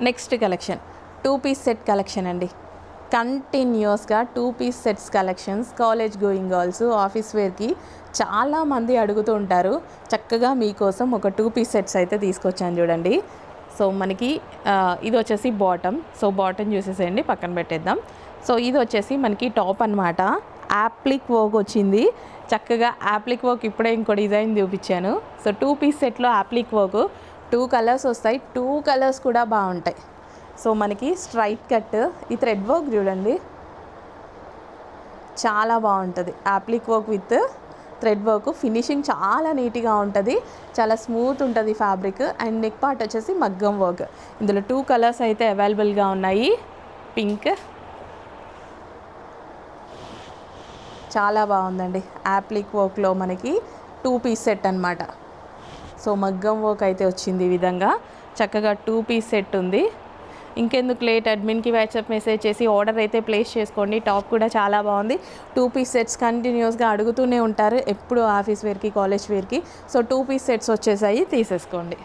Next collection 2 piece set collection అండి. కంటిన్యూస్గా 2 piece sets collections college going girls office వేర్కి చాలామంది అడుగుతూ ఉంటారు. చక్కగా మీకోసం ఒక 2 పీస్ సెట్స్ అయితే తీసుకొచ్చాను చూడండి. సో మనకి ఇది వచ్చేసి బాటమ్. సో బాటమ్ చూసేసేయండి, పక్కన పెట్టేద్దాం. సో ఇది వచ్చేసి మనకి టాప్ అనమాట. యాప్లిక్ వర్క్ వచ్చింది. చక్కగా యాప్లిక్ వర్క్ ఇప్పుడే ఇంకో డిజైన్ చూపించాను. సో 2 పీస్ సెట్లో యాప్లిక్ వర్క్ 2 కలర్స్ వస్తాయి. 2 కలర్స్ కూడా బాగుంటాయి. సో మనకి స్ట్రైట్ కట్, ఈ థ్రెడ్ వర్క్ చూడండి చాలా బాగుంటుంది. Appliqué work with thread work, finishing చాలా నీట్గా ఉంటుంది, చాలా స్మూత్ ఉంటుంది ఫ్యాబ్రిక్. అండ్ నెక్ పార్ట్ వచ్చేసి మగ్గం వర్క్. ఇందులో 2 కలర్స్ అయితే అవైలబుల్గా ఉన్నాయి. పింక్ చాలా బాగుందండి. యాప్లిక్ వర్క్లో మనకి 2 పీస్ సెట్ అనమాట. సో మగ్గం వర్క్ అయితే వచ్చింది. ఈ విధంగా చక్కగా 2 పీస్ సెట్ ఉంది. ఇంకెందుకు లేట్, అడ్మిన్కి వాట్సాప్ మెసేజ్ చేసి ఆర్డర్ అయితే ప్లేస్ చేసుకోండి. టాప్ కూడా చాలా బాగుంది. 2 పీస్ సెట్స్ కంటిన్యూస్గా అడుగుతూనే ఉంటారు ఎప్పుడు ఆఫీస్ వేర్కి కాలేజ్ వేర్కి. సో 2 పీస్ సెట్స్ వచ్చేసాయి, తీసేసుకోండి.